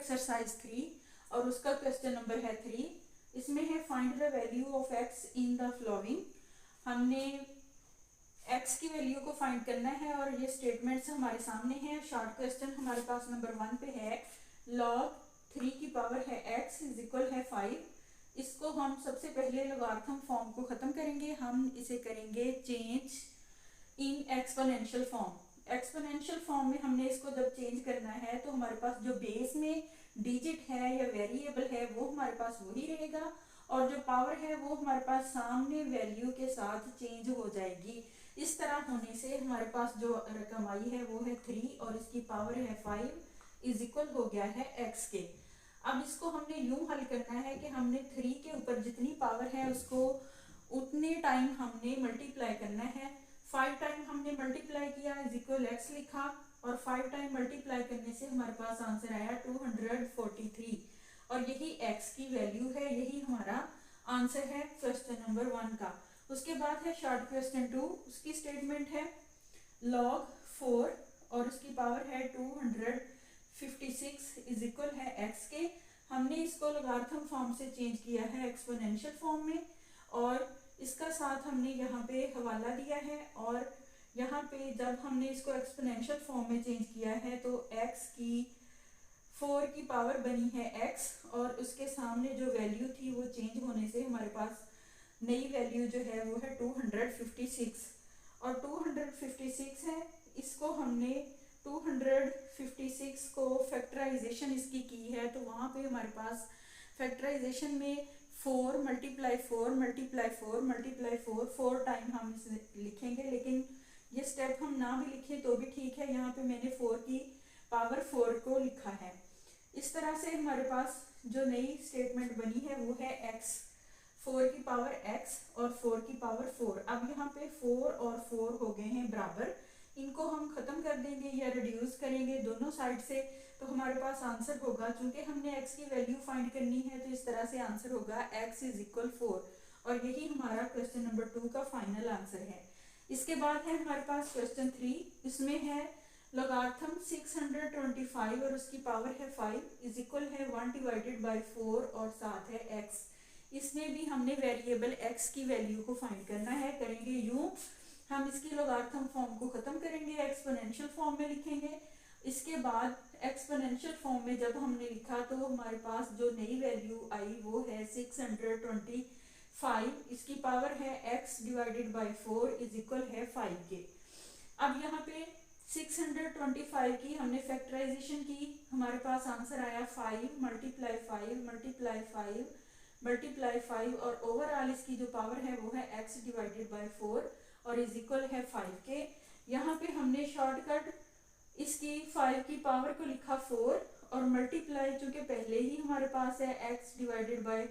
Exercise 3 और उसका question number है 3। इसमें है find the value of x in the following. हमने x की वैल्यू को फाइंड करना है और ये स्टेटमेंट्स हमारे सामने हैं। शॉर्ट क्वेश्चन हमारे पास नंबर 1 पे है log 3 की पावर है x इज इक्वल है 5। इसको हम सबसे पहले लोगारिथम फॉर्म को खत्म करेंगे। हम इसे करेंगे change in exponential form. Exponential form में हमने इसको जब चेंज करना है तो हमारे पास जो बेस में डिजिट है या वेरिएबल है वो हमारे पास वही रहेगा और जो पावर है वो हमारे पास सामने वैल्यू के साथ चेंज हो जाएगी। इस तरह होने से हमारे पास जो रकम आई है वो है 3 और इसकी पावर है 5 इज इक्वल हो गया है x के। अब इसको हमने यूं हल करना है कि हमने 3 के ऊपर जितनी पावर है उसको उतने टाइम हमने मल्टीप्लाई करना है। 5 टाइम हमने मल्टीप्लाई किया इज इक्वल x लिखा और 5 टाइम मल्टीप्लाई करने से हमारे पास आंसर आया 243 और यही x की वैल्यू है, यही हमारा आंसर है क्वेश्चन नंबर 1 का। उसके बाद है शॉर्ट क्वेश्चन 2। उसकी स्टेटमेंट है log 4 और उसकी पावर है 256 इज इक्वल है x के। हमने इसको लोगारिथम फॉर्म से चेंज किया है एक्सपोनेंशियल फॉर्म में और इसका साथ हमने यहाँ पे हवाला दिया है और यहाँ पे जब हमने इसको एक्सपोनेंशियल फॉर्म में चेंज किया है तो x की 4 की पावर बनी है x और उसके सामने जो वैल्यू थी वो चेंज होने से हमारे पास नई वैल्यू जो है वो है 256 और 256 है। इसको हमने 256 को फैक्टराइजेशन इसकी की है तो वहाँ पे हमारे पास फैक्टराइजेशन में 4 मल्टीप्लाई 4 मल्टीप्लाई 4 मल्टीप्लाई 4 टाइम हम इसे लिखेंगे, लेकिन ये स्टेप हम ना भी लिखें तो भी ठीक है। यहाँ पे मैंने 4 की पावर 4 को लिखा है। इस तरह से हमारे पास जो नई स्टेटमेंट बनी है वो है x 4 की पावर x और 4 की पावर 4। अब यहाँ पे 4 और 4 हो गए हैं बराबर, इनको हम खत्म कर देंगे या रिड्यूस करेंगे दोनों साइड से तो हमारे पास आंसर होगा, चूंकि हमने x की वैल्यू फाइंड करनी है तो इस तरह से आंसर होगा x इज इक्वल 4 और यही हमारा क्वेश्चन नंबर 2 का फाइनल आंसर है। इसके बाद है हमारे पास क्वेश्चन 3। इसमें है लोगारिथम 625 और उसकी पावर है 5 इज इक्वल है 1 डिवाइडेड बाय 4 और साथ है x। इसमें भी हमने वेरिएबल x की वैल्यू को फाइंड करना है। करेंगे यूं, हम इसकी लोगारिथम फॉर्म को खत्म करेंगे, एक्सपोनेंशियल फॉर्म में लिखेंगे। इसके बाद एक्सपोनेंशियल फॉर्म में जब हमने लिखा तो हमारे पास जो नई वैल्यू आई वो है 625। इसकी पावर है x divided by 4 is equal है 5 के। अब यहाँ पे 625 की हमने फैक्टराइजेशन की, हमारे पास आंसर आया 5 मल्टीप्लाई 5 मल्टीप्लाई 5 मल्टीप्लाई 5 और ओवरऑल इसकी जो पावर है वो है x डिवाइडेड बाय 4 और इज इक्वल है 5 के। यहाँ पे हमने शॉर्टकट इसकी 5 की पावर को लिखा 4 और मल्टीप्लाई, चूंकि पहले ही हमारे पास है x डिवाइडेड बाय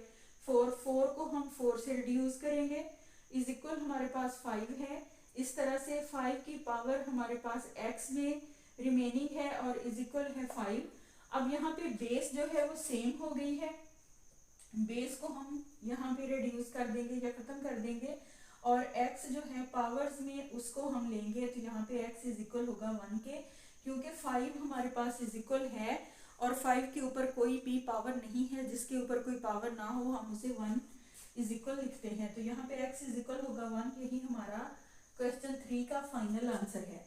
4 को हम 4 से रिड्यूस करेंगे इज इक्वल हमारे पास 5 है। इस तरह से 5 की पावर हमारे पास x में रिमेनिंग है और इज इक्वल है 5। अब यहाँ पे बेस जो है वो सेम हो गई है, बेस को हम यहाँ पे रिड्यूस कर देंगे या खत्म कर देंगे और x जो है पावर्स में उसको हम लेंगे तो यहाँ पे x इज इक्वल होगा 1 के, क्योंकि 5 हमारे पास इज इक्वल है और 5 के ऊपर कोई भी पावर नहीं है, जिसके ऊपर कोई पावर ना हो हम उसे 1 इज इक्वल लिखते हैं। तो यहाँ पे x इज इक्वल होगा 1, यही हमारा क्वेश्चन 3 का फाइनल आंसर है।